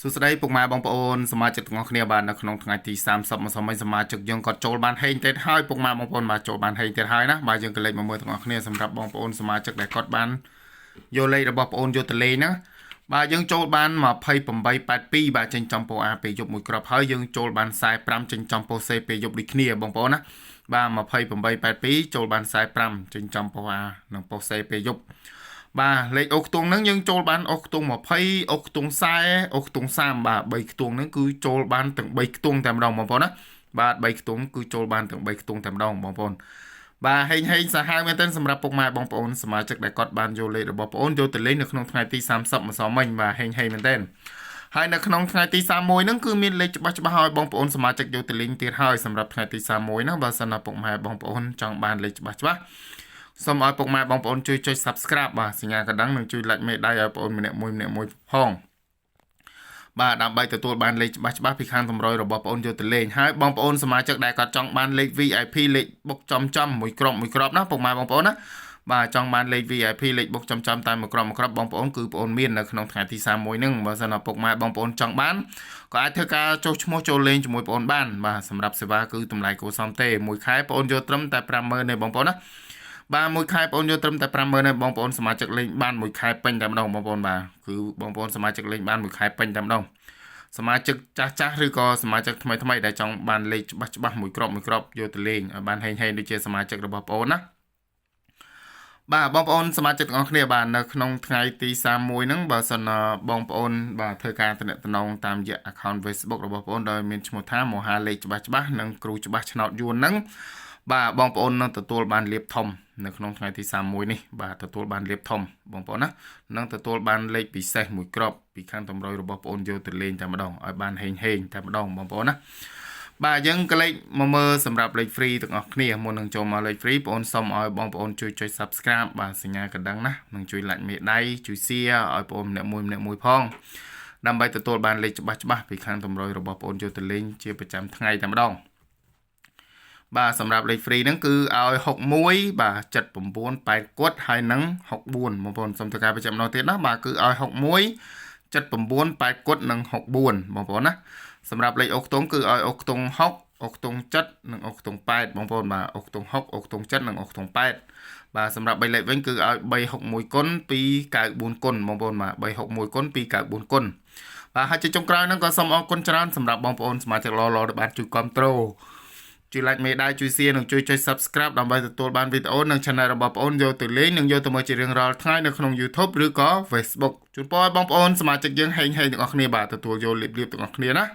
សួស្តីពុកម៉ែបងប្អូនសមាជិកទាំងអស់គ្នាបាទនៅក្នុងថ្ងៃទី30មកសម័យសមាជិកយើងក៏ចូលបានហេងទៀតហើយពុកម៉ែបងប្អូនបាទចូលបានហេងទៀតហើយណាបាទយើងក៏លេខមកមើលទាំងអស់គ្នាសម្រាប់បងប្អូនសមាជិកដែលគាត់បានយកលេខរបស់បងប្អូនយកទៅលេងណាបាទយើងចូលបាន2882បាទចេញចំពោះ A ពេលយប់មួយគ្រាប់ហើយយើងចូលបាន45ចេញចំពោះ C ពេលយប់ដូចគ្នាបងប្អូនណាបាទ2882ចូលបាន45ចេញចំពោះ A និងពោះ C ពេលយប់បាទលេខអូខ្ទង់ហ្នឹងយើងចូលបានអូខ្ទង់20អូខ្ទង់40អូខ្ទង់30បាទ3ខ្ទង់ហ្នឹងគឺចូលបានទាំង3ខ្ទង់តែម្ដងបងប្អូនណាបាទ3ខ្ទង់គឺចូលបានទាំង3ខ្ទង់តែម្ដងបងប្អូនបាទហេងសាហាវមែនទែនសម្រាប់ពុកម៉ែបងប្អូនសមាជិកដែលគាត់បានយកលេខរបស់បងប្អូនយកទៅលេងនៅក្នុងថ្ងៃទី30ម្សិលមិញបាទហេងមែនទែនហើយនៅក្នុងថ្ងៃទី31ហ្នឹងគឺមានលេខច្បាស់ឲ្យបងប្អូនសមាជិកយកទៅលេងទៀតហើយសម្រាប់ថ្ងៃទី31ណាបើសិនណាពុកម៉ែបងប្អូនចង់បានលេខច្បាស់សូមឲ្យពុកម៉ែបងប្អូនជួយចុច Subscribe បាទសញ្ញាកណ្ដឹងនិងជួយ Like មេដៃឲ្យបងប្អូនម្នាក់មួយផងបាទដើម្បីទទួលបានលេខច្បាស់ពីខាងតម្រុយរបស់បងប្អូនយកទៅលេងហើយបងប្អូនសមាជិកដែលគាត់ចង់បានលេខ VIP លេខបុកចំមួយគ្រាប់ណាពុកម៉ែបងប្អូនណាបាទចង់បានលេខ VIP លេខបុកចំតែមួយគ្រាប់បងប្អូនគឺបងប្អូនមាននៅក្នុងថ្ងៃទី31ហ្នឹងបើសិនណាពុកម៉ែបងប្អូនចង់បានក៏អាចធ្វើការចុះឈ្មោះចូលលេងជាមួយបងប្អូនបានបាទសម្រាប់សេវាគឺតម្លៃគួរសមទេមួយខែបងប្អូនយកត្រឹមតែ 50000 ទេបងប្អូនណាបាទមួយខែបងប្អូនយកត្រឹមតែ 50000 ទេបងប្អូនសមាជិកលេងបានមួយខែពេញតែម្ដងបងប្អូនបាទគឺបងប្អូនសមាជិកលេងបានមួយខែពេញតែម្ដងសមាជិកចាស់ឬក៏សមាជិកថ្មីដែលចង់បានលេខច្បាស់មួយគ្រាប់យកទៅលេងឲ្យបានហេងដូចជាសមាជិករបស់បងប្អូនណាបាទបងប្អូនសមាជិកទាំងអស់គ្នាបាទនៅក្នុងថ្ងៃទី31ហ្នឹងបើសិនបងប្អូនបាទធ្វើការទំនាក់ទំនងតាមរយៈ account Facebook របស់បងប្អូនដោយមានឈ្មោះថាមហាលេខច្បាស់និងគ្រូច្បាស់ឆ្នោតយួនហ្នឹងបាទបងប្អូននឹងទទួលបានលាភធំនៅក្នុងថ្ងៃទី31នេះបាទទទួលបានលាភធំបងប្អូនណានឹងទទួលបានលេខពិសេសមួយគ្រាប់ពីខាងតម្រុយរបស់បងប្អូនយកទៅលេងតែម្ដងឲ្យបានហេងតែម្ដងបងប្អូនណាបាទយើងក៏លេខមកមើលសម្រាប់លេខ free ទាំងអស់គ្នាមុននឹងចូលមកលេខ free បងប្អូនសូមឲ្យបងប្អូនជួយចុច Subscribe បាទសញ្ញាកណ្ដឹងណានិងជួយ Like មេដៃជួយ Share ឲ្យបងប្អូនម្នាក់មួយផងដើម្បីទទួលបានលេខច្បាស់ពីខាងតម្រុយរបស់បងប្អូនយកទៅលេងជាប្រចាំថ្ងៃតែម្ដងបាទសម្រាប់លេខ free ហ្នឹងគឺឲ្យ61បាទ79 8គត់ហើយនឹង64បងប្អូនសូមធ្វើការបញ្ជាក់ម្ដងទៀតណាបាទគឺឲ្យ61 79 8គត់និង64បងប្អូនណាសម្រាប់លេខអូខ្ទង់គឺឲ្យអូខ្ទង់6អូខ្ទង់7និងអូខ្ទង់8បងប្អូនបាទអូខ្ទង់6អូខ្ទង់7និងអូខ្ទង់8បាទសម្រាប់3លេខវិញគឺឲ្យ361គុណ294គុណបងប្អូនបាទ361គុណ294គុណបាទហើយជាចុងក្រោយហ្នឹងក៏សូមអរគុណច្រើនសម្រាប់បងប្អូនសមាជិកល្អដែលបានជួយគាំទ្រជួយ Like មេដៃជួយ Share និងជួយចុច Subscribe ដើម្បីទទួលបានវីដេអូនិង Channel របស់បងប្អូនយកទៅលេងនិងយកទៅមើលជារៀងរាល់ថ្ងៃនៅក្នុង YouTube ឬក៏ Facebook ជូនពរឲ្យបងប្អូនសមាជិកយើងហេងទាំងអស់គ្នាបាទទទួលយកលៀបទាំងអស់គ្នាណា